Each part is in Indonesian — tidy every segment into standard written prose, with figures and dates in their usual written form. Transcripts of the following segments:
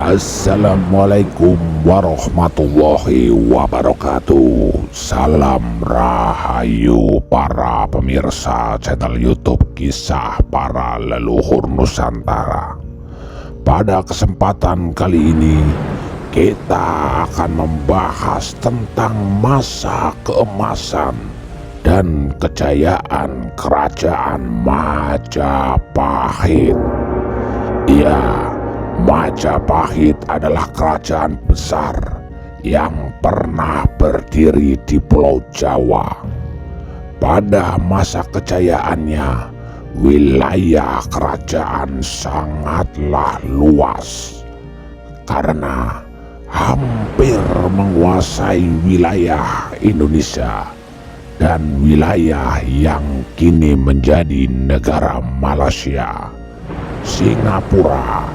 Assalamualaikum warahmatullahi wabarakatuh. Salam rahayu para pemirsa channel YouTube Kisah Para Leluhur Nusantara. Pada kesempatan kali ini kita akan membahas tentang masa keemasan dan kejayaan Kerajaan Majapahit. Ya, Majapahit adalah kerajaan besar yang pernah berdiri di Pulau Jawa. Pada masa kejayaannya, wilayah kerajaan sangatlah luas karena hampir menguasai wilayah Indonesia dan wilayah yang kini menjadi negara Malaysia, Singapura,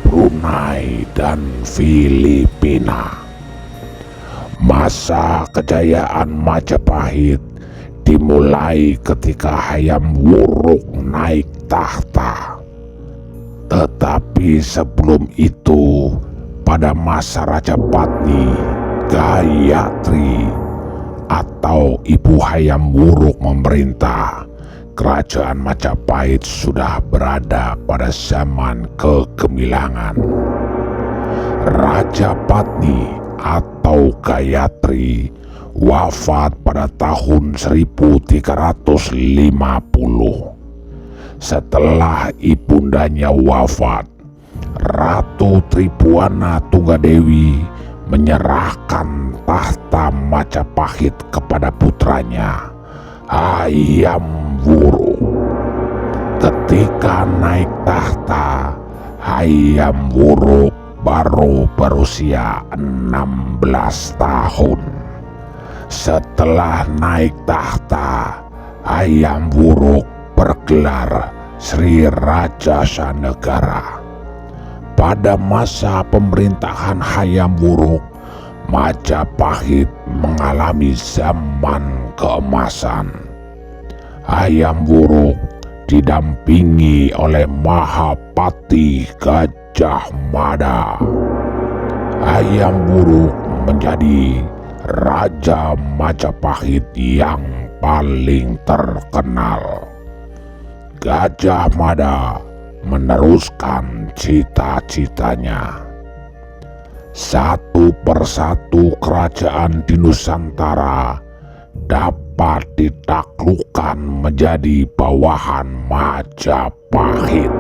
Brunei, dan Filipina. Masa kejayaan Majapahit dimulai ketika Hayam Wuruk naik tahta. Tetapi sebelum itu, pada masa Raja Patni, Gayatri atau Ibu Hayam Wuruk memerintah, Kerajaan Majapahit sudah berada pada zaman kegemilangan. Raja Patni atau Gayatri wafat pada tahun 1350. Setelah ibundanya wafat, Ratu Tribhuwana Tunggadewi menyerahkan tahta Majapahit kepada putranya, Hayam Wuruk. Ketika naik tahta, Hayam Wuruk baru berusia 16 tahun. Setelah naik tahta, Hayam Wuruk bergelar Sri Raja Sanegara. Pada masa pemerintahan Hayam Wuruk, Majapahit mengalami zaman keemasan. Hayam Wuruk didampingi oleh Mahapati Gajah Mada. Hayam Wuruk menjadi Raja Majapahit yang paling terkenal. Gajah Mada meneruskan cita-citanya. Satu persatu kerajaan di Nusantara dapat ditaklukkan menjadi bawahan Majapahit.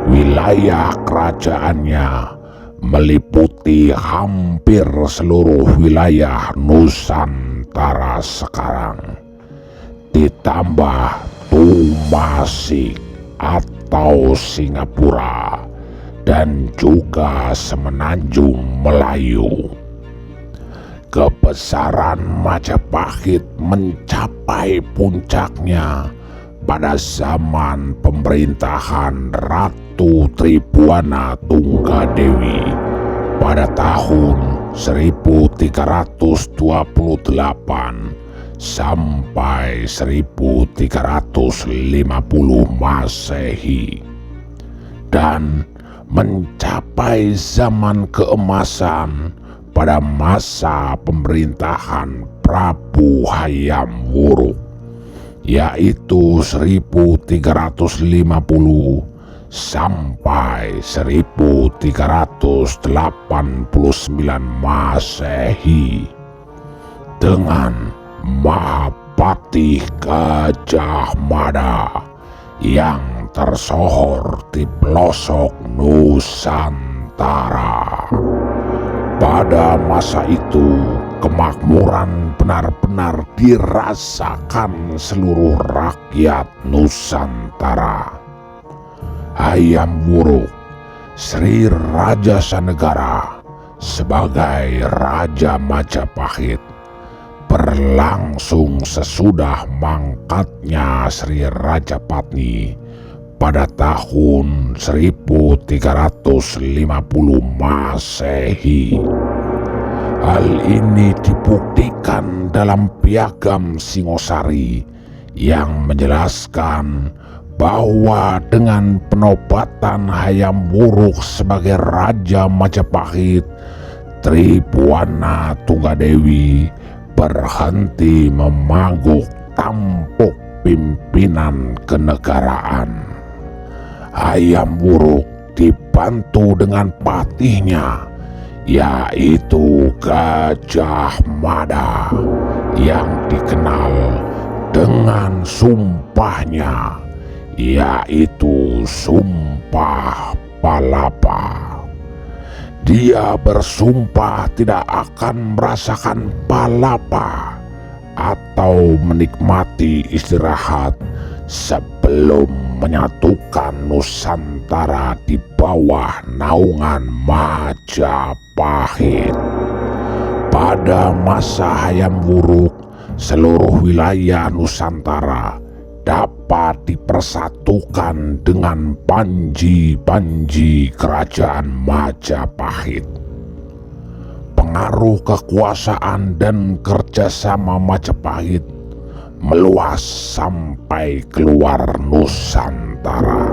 Wilayah kerajaannya meliputi hampir seluruh wilayah Nusantara sekarang, ditambah Tumasik atau Singapura dan juga Semenanjung Melayu. Kebesaran Majapahit mencapai puncaknya pada zaman pemerintahan Ratu Tribhuwana Tunggadewi pada tahun 1328 sampai 1350 Masehi, dan mencapai zaman keemasan pada masa pemerintahan Prabu Hayam Wuruk, yaitu 1350 sampai 1389 Masehi, dengan Mahapati Gajah Mada yang tersohor di pelosok Nusantara. Pada masa itu, kemakmuran benar-benar dirasakan seluruh rakyat Nusantara. Hayam Wuruk, Sri Raja Sanegara, sebagai Raja Majapahit berlangsung sesudah mangkatnya Sri Raja Patni pada tahun 1350 Masehi. Hal ini dibuktikan dalam Piagam Singosari yang menjelaskan bahwa dengan penobatan Hayam Wuruk sebagai Raja Majapahit, Tribhuwana Tunggadewi berhenti memaguk tampuk pimpinan kenegaraan. Hayam Wuruk dibantu dengan patihnya, yaitu Gajah Mada, yang dikenal dengan sumpahnya, yaitu Sumpah Palapa. Dia bersumpah tidak akan merasakan palapa atau menikmati istirahat sebelum menyatukan Nusantara di bawah naungan Majapahit. Pada masa Hayam Wuruk, seluruh wilayah Nusantara dapat dipersatukan dengan panji-panji kerajaan Majapahit. Pengaruh kekuasaan dan kerjasama Majapahit meluas sampai keluar Nusantara.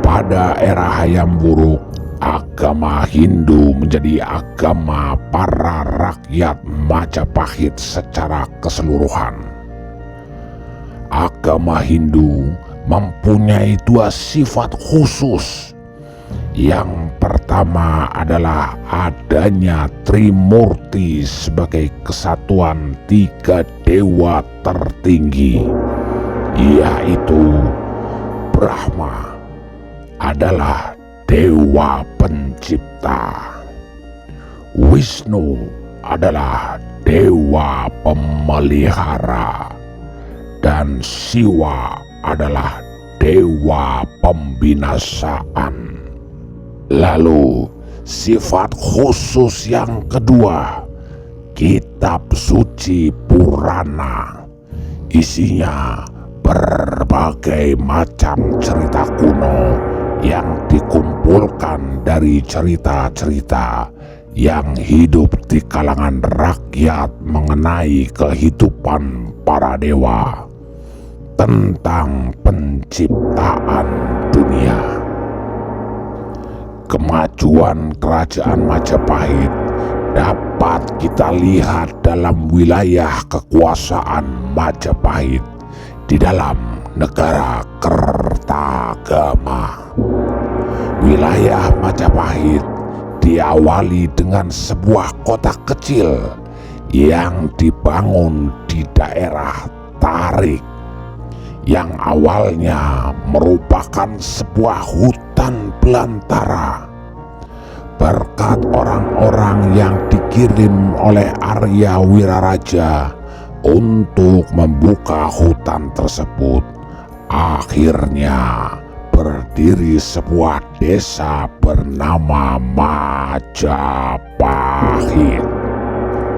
Pada era Hayam Wuruk, agama Hindu menjadi agama para rakyat Majapahit secara keseluruhan. Agama Hindu mempunyai dua sifat khusus. Yang pertama adalah adanya Trimurti sebagai kesatuan tiga dewa tertinggi, yaitu Brahma adalah dewa pencipta, Wisnu adalah dewa pemelihara, dan Siwa adalah dewa pembinasaan. Lalu sifat khusus yang kedua, kitab suci Purana, isinya berbagai macam cerita kuno yang dikumpulkan dari cerita-cerita yang hidup di kalangan rakyat mengenai kehidupan para dewa, tentang penciptaan dunia. Kemajuan kerajaan Majapahit dapat kita lihat dalam wilayah kekuasaan Majapahit di dalam negara Kertagama. Wilayah Majapahit diawali dengan sebuah kota kecil yang dibangun di daerah Tarik, yang awalnya merupakan sebuah hutan belantara. Berkat orang-orang yang dikirim oleh Arya Wiraraja untuk membuka hutan tersebut, akhirnya berdiri sebuah desa bernama Majapahit.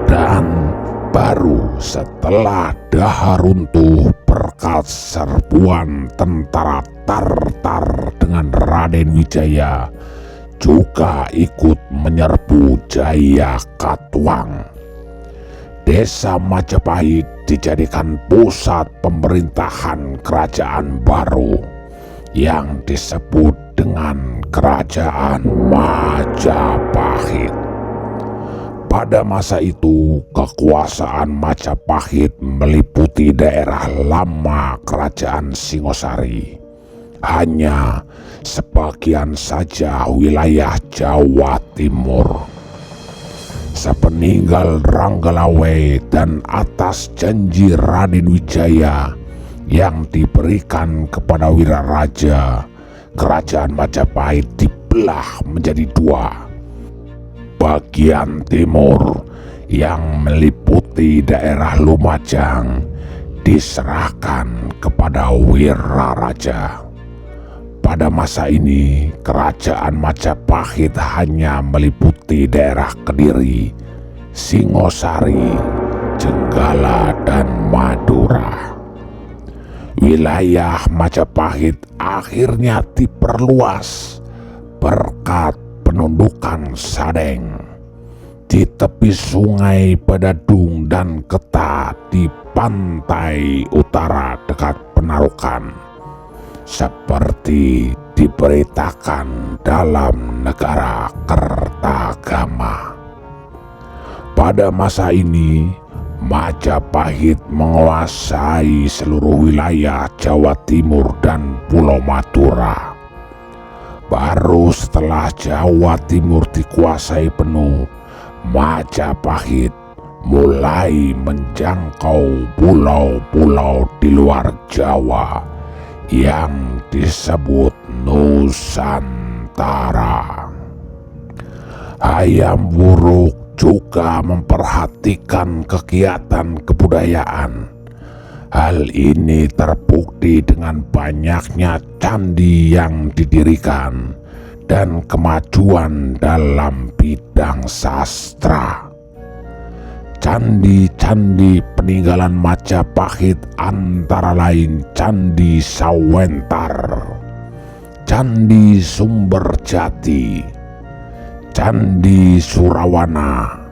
Dan baru setelah Daha runtuh berkat serbuan tentara Tartar dengan Raden Wijaya juga ikut menyerbu Jayakatwang, desa Majapahit dijadikan pusat pemerintahan kerajaan baru yang disebut dengan Kerajaan Majapahit. Pada masa itu, kekuasaan Majapahit meliputi daerah lama Kerajaan Singosari. Hanya sebagian saja wilayah Jawa Timur. Sepeninggal Ranggalawe dan atas janji Raden Wijaya yang diberikan kepada Wiraraja, Kerajaan Majapahit dibelah menjadi dua. Bagian timur yang meliputi daerah Lumajang diserahkan kepada Wiraraja. Pada masa ini, Kerajaan Majapahit hanya meliputi daerah Kediri, Singosari, Jenggala, dan Madura. Wilayah Majapahit akhirnya diperluas berkat penundukan Sadeng di tepi sungai Badadung dan Keta di pantai utara dekat Penarukan seperti diberitakan dalam negara Kertagama. Pada masa ini, Majapahit menguasai seluruh wilayah Jawa Timur dan Pulau Madura. Baru setelah Jawa Timur dikuasai penuh, Majapahit mulai menjangkau pulau-pulau di luar Jawa yang disebut Nusantara. Hayam Wuruk juga memperhatikan kegiatan kebudayaan. Hal ini terbukti dengan banyaknya candi yang didirikan dan kemajuan dalam bidang sastra. Candi-candi peninggalan Majapahit antara lain Candi Sawentar, Candi Sumberjati, Candi Surawana,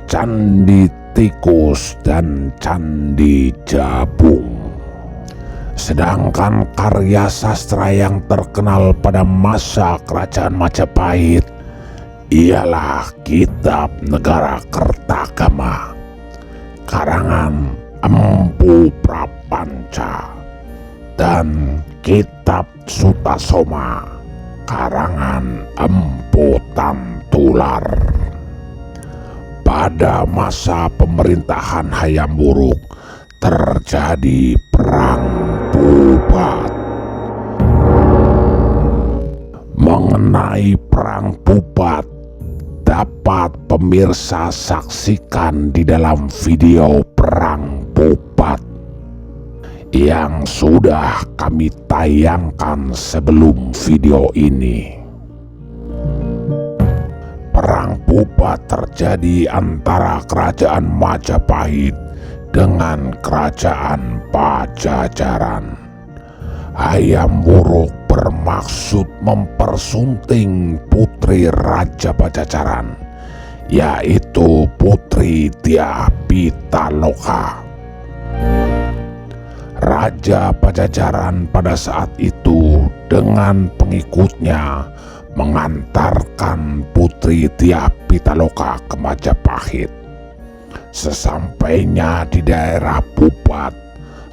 Candi Tikus, dan Candi Jabung. Sedangkan karya sastra yang terkenal pada masa kerajaan Majapahit ialah Kitab Negara Kertagama karangan Empu Prapanca dan Kitab Sutasoma karangan Empu Tantular. Pada masa pemerintahan Hayam Wuruk terjadi Perang Pupat. Mengenai Perang Pupat dapat pemirsa saksikan di dalam video Perang Pupat yang sudah kami tayangkan sebelum video ini. Perang Pupat terjadi antara kerajaan Majapahit dengan kerajaan Pajajaran. Hayam Wuruk bermaksud mempersunting putri Raja Pajajaran, yaitu Putri Dyah Pitaloka. Raja Pajajaran pada saat itu dengan pengikutnya mengantarkan Putri Dyah Pitaloka ke Majapahit. Sesampainya di daerah Pupat,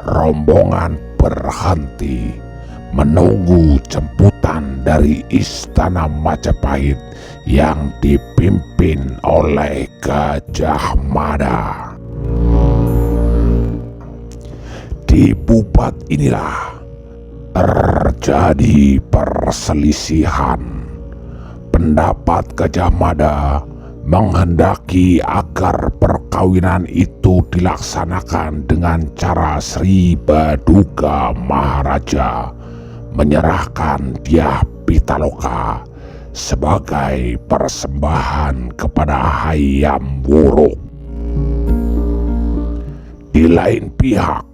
rombongan berhenti menunggu jemputan dari istana Majapahit yang dipimpin oleh Gajah Mada. Di Pupat inilah terjadi perselisihan. Pendapat Gajah Mada menghendaki agar perkawinan itu dilaksanakan dengan cara Sri Baduga Maharaja menyerahkan Dyah Pitaloka sebagai persembahan kepada Hayam Wuruk. Di lain pihak,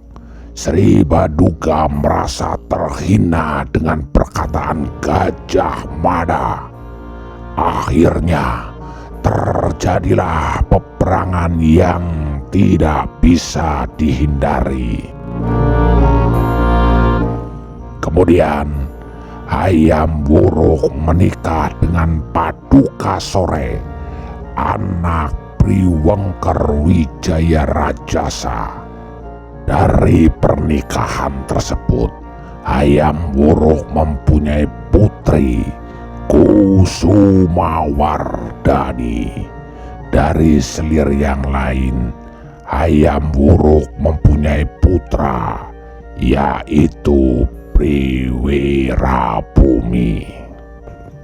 Sri Baduga merasa terhina dengan perkataan Gajah Mada. Akhirnya terjadilah peperangan yang tidak bisa dihindari. Kemudian Hayam Wuruk menikah dengan Paduka Sore, anak Priwengker Wijaya Rajasa. Dari pernikahan tersebut, Hayam Wuruk mempunyai putri Kusumawardhani. Dari selir yang lain, Hayam Wuruk mempunyai putra, yaitu Priwirabumi.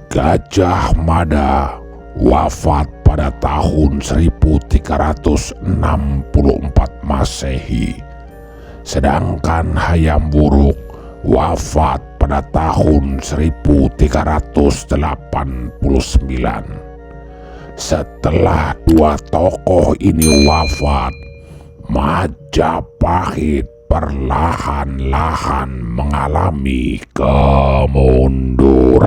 Gajah Mada wafat pada tahun 1364 Masehi. Sedangkan Hayam Wuruk wafat pada tahun 1389. Setelah dua tokoh ini wafat, Majapahit perlahan-lahan mengalami kemunduran.